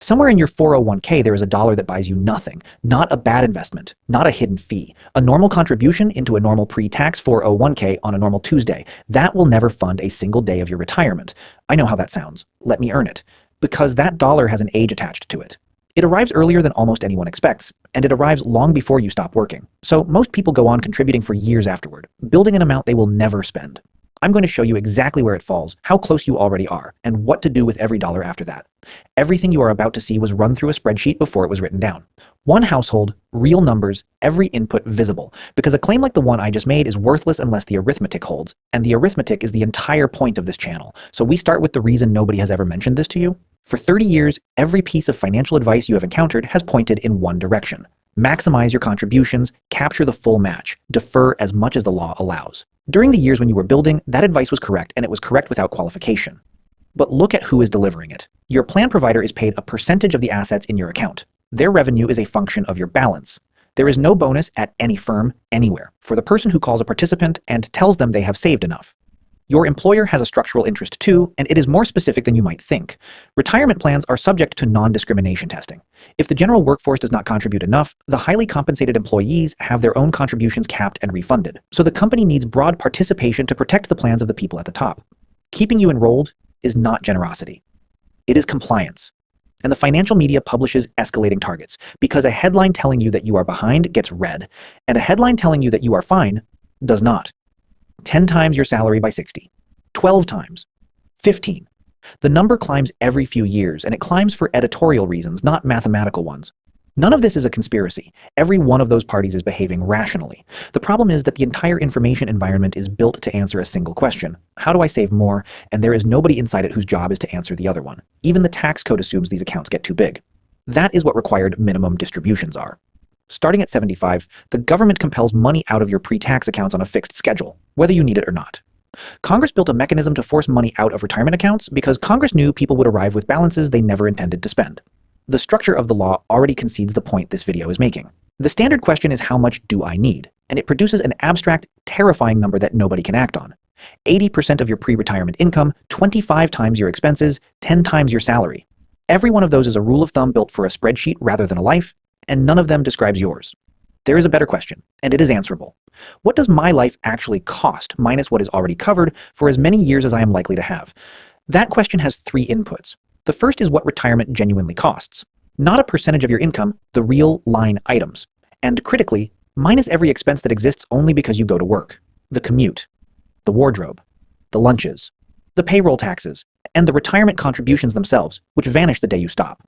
Somewhere in your 401k, there is a dollar that buys you nothing, not a bad investment, not a hidden fee, a normal contribution into a normal pre-tax 401k on a normal Tuesday. That will never fund a single day of your retirement. I know how that sounds. Let me earn it. Because that dollar has an age attached to it. It arrives earlier than almost anyone expects, and it arrives long before you stop working. So most people go on contributing for years afterward, building an amount they will never spend. I'm going to show you exactly where it falls, how close you already are, and what to do with every dollar after that. Everything you are about to see was run through a spreadsheet before it was written down. One household, real numbers, every input visible, because a claim like the one I just made is worthless unless the arithmetic holds, and the arithmetic is the entire point of this channel. So we start with the reason nobody has ever mentioned this to you. For 30 years, every piece of financial advice you have encountered has pointed in one direction. Maximize your contributions, capture the full match, defer as much as the law allows. During the years when you were building, that advice was correct, and it was correct without qualification. But look at who is delivering it. Your plan provider is paid a percentage of the assets in your account. Their revenue is a function of your balance. There is no bonus at any firm, anywhere, for the person who calls a participant and tells them they have saved enough. Your employer has a structural interest too, and it is more specific than you might think. Retirement plans are subject to non-discrimination testing. If the general workforce does not contribute enough, the highly compensated employees have their own contributions capped and refunded. So the company needs broad participation to protect the plans of the people at the top. Keeping you enrolled is not generosity. It is compliance. And the financial media publishes escalating targets because a headline telling you that you are behind gets read, and a headline telling you that you are fine does not. 10 times your salary by 60, 12 times, 15. The number climbs every few years, and it climbs for editorial reasons, not mathematical ones. None of this is a conspiracy. Every one of those parties is behaving rationally. The problem is that the entire information environment is built to answer a single question. How do I save more? And there is nobody inside it whose job is to answer the other one. Even the tax code assumes these accounts get too big. That is what required minimum distributions are. Starting at 75, the government compels money out of your pre-tax accounts on a fixed schedule, whether you need it or not. Congress built a mechanism to force money out of retirement accounts because Congress knew people would arrive with balances they never intended to spend. The structure of the law already concedes the point this video is making. The standard question is how much do I need? And it produces an abstract, terrifying number that nobody can act on. 80% of your pre-retirement income, 25 times your expenses, 10 times your salary. Every one of those is a rule of thumb built for a spreadsheet rather than a life, and none of them describes yours. There is a better question, and it is answerable. What does my life actually cost, minus what is already covered, for as many years as I am likely to have? That question has 3 inputs. The first is what retirement genuinely costs. Not a percentage of your income, the real line items. And critically, minus every expense that exists only because you go to work. The commute, the wardrobe, the lunches, the payroll taxes, and the retirement contributions themselves, which vanish the day you stop.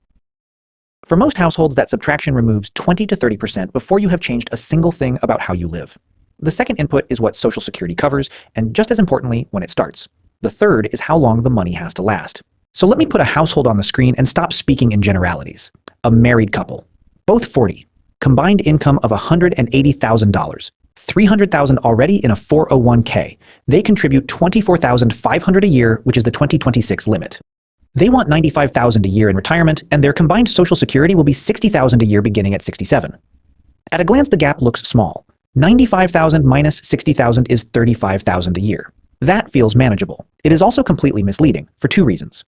For most households, that subtraction removes 20 to 30% before you have changed a single thing about how you live. The second input is what Social Security covers, and just as importantly, when it starts. The third is how long the money has to last. So let me put a household on the screen and stop speaking in generalities. A married couple, both 40, combined income of $180,000, $300,000 already in a 401k. They contribute $24,500 a year, which is the 2026 limit. They want $95,000 a year in retirement, and their combined Social Security will be $60,000 a year beginning at 67. At a glance, the gap looks small. $95,000 minus $60,000 is $35,000 a year. That feels manageable. It is also completely misleading, for 2 reasons.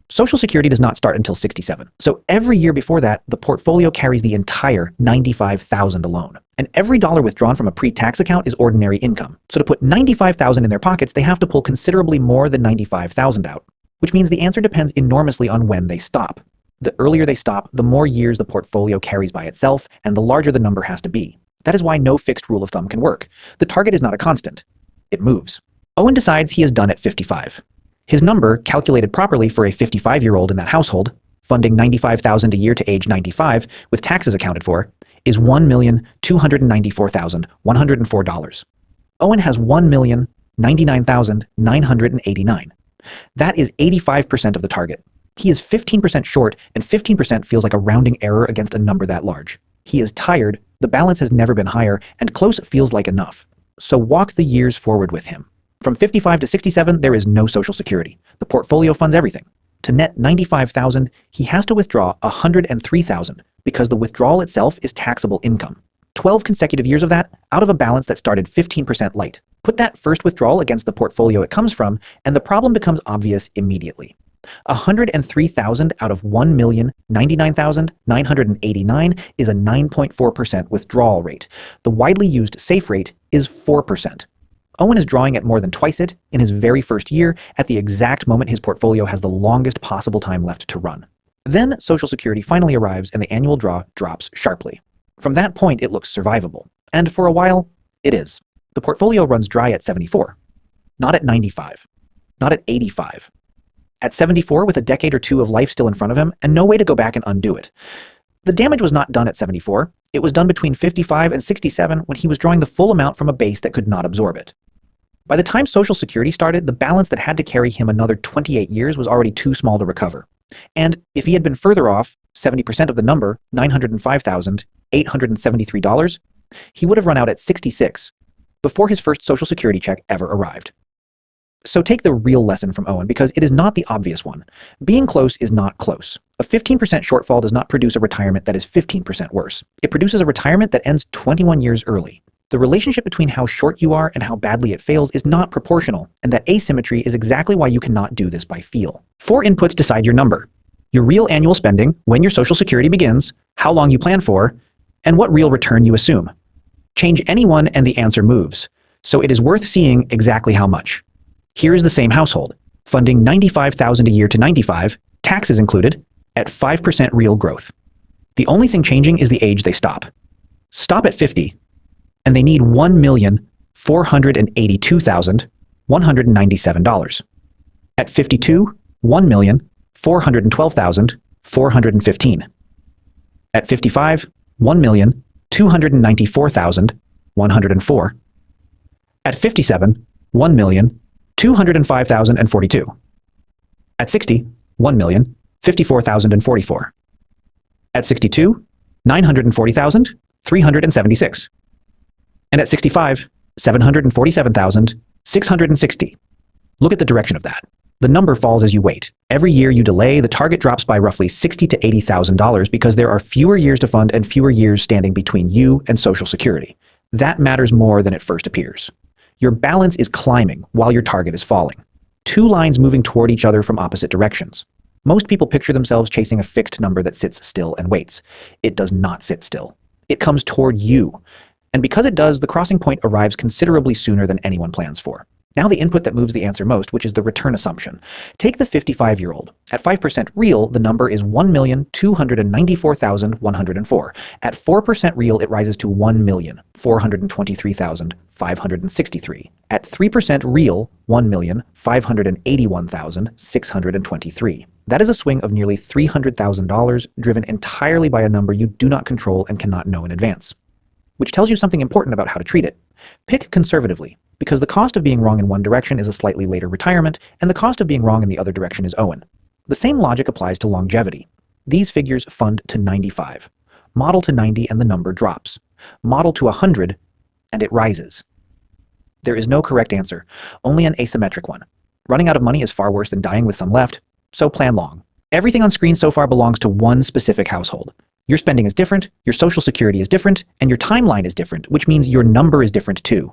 Social Security does not start until 67, so every year before that, the portfolio carries the entire $95,000 alone. And every dollar withdrawn from a pre-tax account is ordinary income. So to put $95,000 in their pockets, they have to pull considerably more than $95,000 out. Which means the answer depends enormously on when they stop. The earlier they stop, the more years the portfolio carries by itself, and the larger the number has to be. That is why no fixed rule of thumb can work. The target is not a constant. It moves. Owen decides he is done at 55. His number, calculated properly for a 55-year-old in that household, funding $95,000 a year to age 95, with taxes accounted for, is $1,294,104. Owen has $1,099,989. That is 85% of the target. He is 15% short, and 15% feels like a rounding error against a number that large. He is tired, the balance has never been higher, and close feels like enough. So walk the years forward with him. From 55 to 67, there is no Social Security. The portfolio funds everything. To net $95,000, he has to withdraw $103,000 because the withdrawal itself is taxable income. 12 consecutive years of that out of a balance that started 15% light. Put that first withdrawal against the portfolio it comes from, and the problem becomes obvious immediately. $103,000 out of $1,099,989 is a 9.4% withdrawal rate. The widely used safe rate is 4%. Owen is drawing at more than twice it in his very first year, at the exact moment his portfolio has the longest possible time left to run. Then Social Security finally arrives and the annual draw drops sharply. From that point, it looks survivable. And for a while, it is. The portfolio runs dry at 74. Not at 95. Not at 85. At 74, with a decade or two of life still in front of him, and no way to go back and undo it. The damage was not done at 74. It was done between 55 and 67 when he was drawing the full amount from a base that could not absorb it. By the time Social Security started, the balance that had to carry him another 28 years was already too small to recover. And if he had been further off, 70% of the number, $905,873, he would have run out at 66 before his first Social Security check ever arrived. So take the real lesson from Owen, because it is not the obvious one. Being close is not close. A 15% shortfall does not produce a retirement that is 15% worse. It produces a retirement that ends 21 years early. The relationship between how short you are and how badly it fails is not proportional, and that asymmetry is exactly why you cannot do this by feel. 4 inputs decide your number: your real annual spending, when your Social Security begins, how long you plan for, and what real return you assume. Change any one and the answer moves, so it is worth seeing exactly how much. Here is the same household, funding $95,000 a year to 95, taxes included, at 5% real growth. The only thing changing is the age they stop. Stop at 50, and they need $1,482,197. At 52, $1,412,415. At 55, $1,294,104. At 57, $1,205,042. At 60, $1,054,044. At 62, $940,376. And at 65, $747,660. Look at the direction of that. The number falls as you wait. Every year you delay, the target drops by roughly $60,000 to $80,000 because there are fewer years to fund and fewer years standing between you and Social Security. That matters more than it first appears. Your balance is climbing while your target is falling. 2 lines moving toward each other from opposite directions. Most people picture themselves chasing a fixed number that sits still and waits. It does not sit still. It comes toward you. And because it does, the crossing point arrives considerably sooner than anyone plans for. Now the input that moves the answer most, which is the return assumption. Take the 55-year-old. At 5% real, the number is $1,294,104. At 4% real, it rises to $1,423,563. At 3% real, $1,581,623. That is a swing of nearly $300,000, driven entirely by a number you do not control and cannot know in advance. Which tells you something important about how to treat it. Pick conservatively, because the cost of being wrong in one direction is a slightly later retirement, and the cost of being wrong in the other direction is Owen. The same logic applies to longevity. These figures fund to 95. Model to 90 and the number drops. Model to 100 and it rises. There is no correct answer, only an asymmetric one. Running out of money is far worse than dying with some left, so plan long. Everything on screen so far belongs to one specific household. Your spending is different, your Social Security is different, and your timeline is different, which means your number is different too.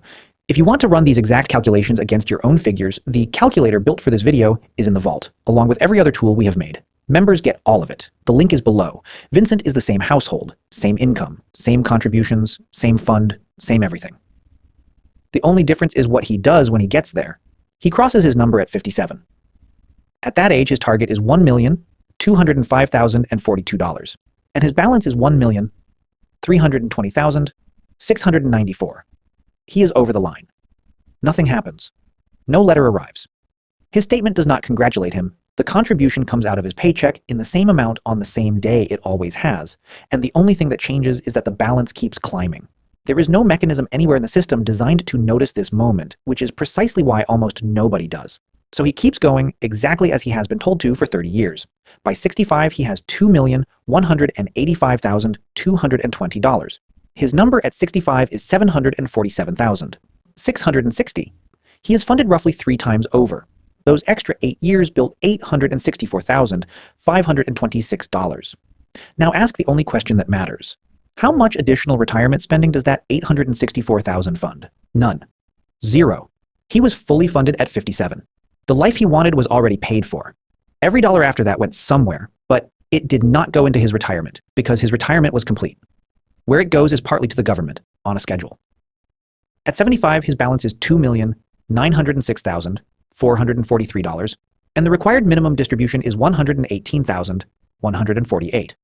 If you want to run these exact calculations against your own figures, the calculator built for this video is in the vault, along with every other tool we have made. Members get all of it. The link is below. Vincent is the same household, same income, same contributions, same fund, same everything. The only difference is what he does when he gets there. He crosses his number at 57. At that age, his target is $1,205,042. And his balance is $1,320,694. He is over the line. Nothing happens. No letter arrives. His statement does not congratulate him. The contribution comes out of his paycheck in the same amount on the same day it always has, and the only thing that changes is that the balance keeps climbing. There is no mechanism anywhere in the system designed to notice this moment, which is precisely why almost nobody does. So he keeps going exactly as he has been told to for 30 years. By 65, he has $2,185,220. His number at 65 is $747,660. He is funded roughly 3 times over. Those extra 8 years built $864,526. Now ask the only question that matters. How much additional retirement spending does that $864,000 fund? None. 0. He was fully funded at 57. The life he wanted was already paid for. Every dollar after that went somewhere, but it did not go into his retirement because his retirement was complete. Where it goes is partly to the government on a schedule. At 75, his balance is $2,906,443, and the required minimum distribution is $118,148.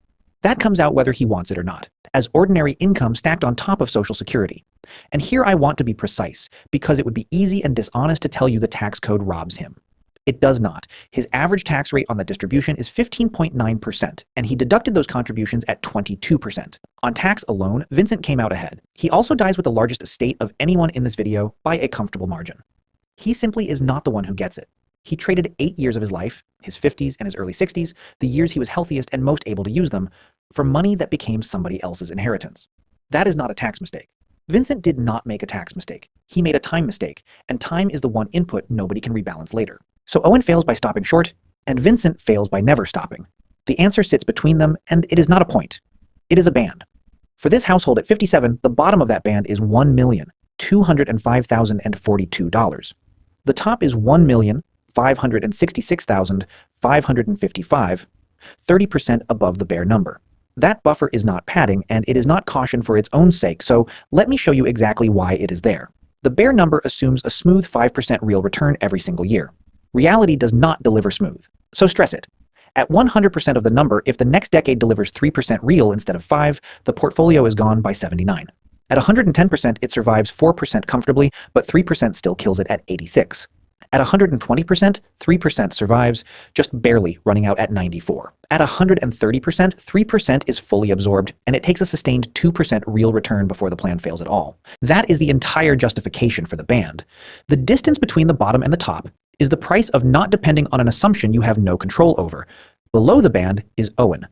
That comes out whether he wants it or not, as ordinary income stacked on top of Social Security. And here I want to be precise, because it would be easy and dishonest to tell you the tax code robs him. It does not. His average tax rate on the distribution is 15.9%, and he deducted those contributions at 22%. On tax alone, Vincent came out ahead. He also dies with the largest estate of anyone in this video by a comfortable margin. He simply is not the one who gets it. He traded 8 years of his life, his 50s and his early 60s, the years he was healthiest and most able to use them, for money that became somebody else's inheritance. That is not a tax mistake. Vincent did not make a tax mistake. He made a time mistake, and time is the one input nobody can rebalance later. So Owen fails by stopping short, and Vincent fails by never stopping. The answer sits between them, and it is not a point. It is a band. For this household at 57, the bottom of that band is $1,205,042. The top is $1,566,555, 30% above the bare number. That buffer is not padding, and it is not caution for its own sake, so let me show you exactly why it is there. The bare number assumes a smooth 5% real return every single year. Reality does not deliver smooth, so stress it. At 100% of the number, if the next decade delivers 3% real instead of 5, the portfolio is gone by 79. At 110%, it survives 4% comfortably, but 3% still kills it at 86. At 120%, 3% survives, just barely running out at 94. At 130%, 3% is fully absorbed, and it takes a sustained 2% real return before the plan fails at all. That is the entire justification for the band. The distance between the bottom and the top is the price of not depending on an assumption you have no control over. Below the band is Owen.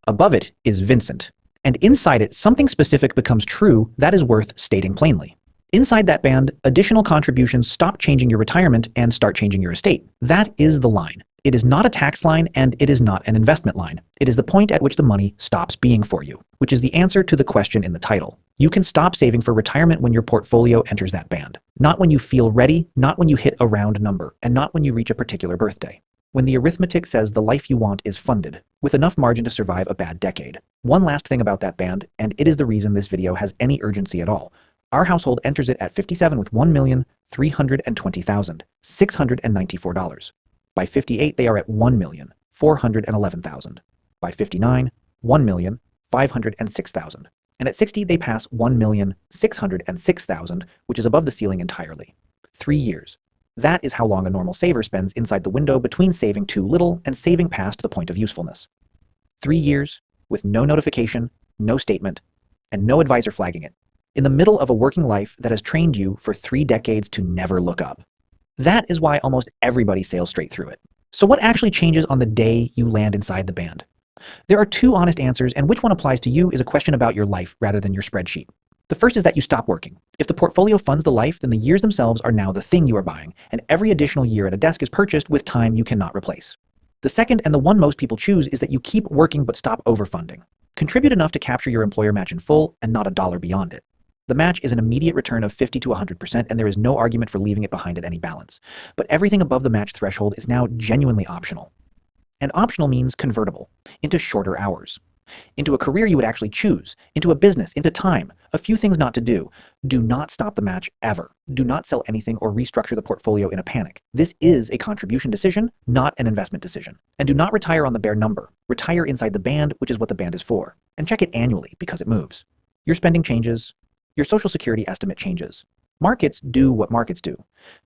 Above it is Vincent. And inside it, something specific becomes true that is worth stating plainly. Inside that band, additional contributions stop changing your retirement and start changing your estate. That is the line. It is not a tax line, and it is not an investment line. It is the point at which the money stops being for you, which is the answer to the question in the title. You can stop saving for retirement when your portfolio enters that band. Not when you feel ready, not when you hit a round number, and not when you reach a particular birthday. When the arithmetic says the life you want is funded, with enough margin to survive a bad decade. One last thing about that band, and it is the reason this video has any urgency at all. Our household enters it at 57 with $1,320,694. By 58, they are at $1,411,000. By 59, $1,506,000. And at 60, they pass $1,606,000, which is above the ceiling entirely. 3 years. That is how long a normal saver spends inside the window between saving too little and saving past the point of usefulness. 3 years, with no notification, no statement, and no advisor flagging it. In the middle of a working life that has trained you for 3 decades to never look up. That is why almost everybody sails straight through it. So what actually changes on the day you land inside the band? There are 2 honest answers, and which one applies to you is a question about your life rather than your spreadsheet. The first is that you stop working. If the portfolio funds the life, then the years themselves are now the thing you are buying, and every additional year at a desk is purchased with time you cannot replace. The second, and the one most people choose, is that you keep working but stop overfunding. Contribute enough to capture your employer match in full, and not a dollar beyond it. The match is an immediate return of 50 to 100%, and there is no argument for leaving it behind at any balance. But everything above the match threshold is now genuinely optional. And optional means convertible, into shorter hours, into a career you would actually choose, into a business, into time, a few things not to do. Do not stop the match ever. Do not sell anything or restructure the portfolio in a panic. This is a contribution decision, not an investment decision. And do not retire on the bare number. Retire inside the band, which is what the band is for. And check it annually, because it moves. Your spending changes. Your Social Security estimate changes. Markets do what markets do.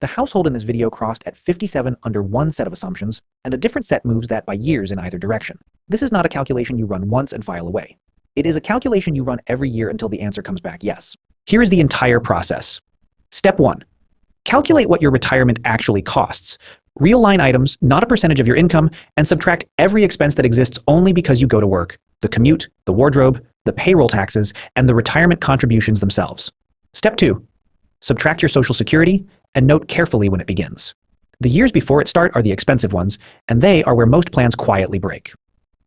The household in this video crossed at 57 under one set of assumptions, and a different set moves that by years in either direction. This is not a calculation you run once and file away. It is a calculation you run every year until the answer comes back yes. Here is the entire process. Step 1. Calculate what your retirement actually costs. Real line items, not a percentage of your income, and subtract every expense that exists only because you go to work. The commute, the wardrobe, the payroll taxes, and the retirement contributions themselves. Step 2. Subtract your Social Security, and note carefully when it begins. The years before it start are the expensive ones, and they are where most plans quietly break.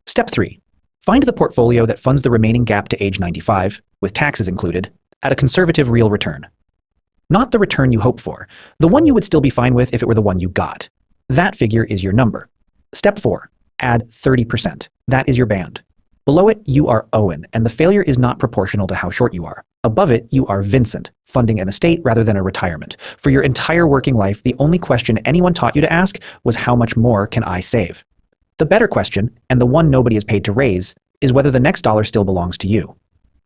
Step 3. Find the portfolio that funds the remaining gap to age 95, with taxes included, at a conservative real return. Not the return you hope for, the one you would still be fine with if it were the one you got. That figure is your number. Step 4. Add 30%. That is your band. Below it, you are Owen, and the failure is not proportional to how short you are. Above it, you are Vincent, funding an estate rather than a retirement. For your entire working life, the only question anyone taught you to ask was how much more can I save? The better question, and the one nobody is paid to raise, is whether the next dollar still belongs to you.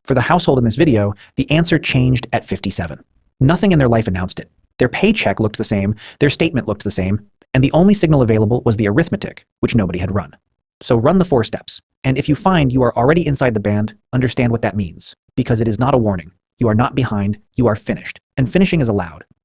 For the household in this video, the answer changed at 57. Nothing in their life announced it. Their paycheck looked the same, their statement looked the same, and the only signal available was the arithmetic, which nobody had run. So run the 4 steps. And if you find you are already inside the band, understand what that means. Because it is not a warning. You are not behind, you are finished. And finishing is allowed.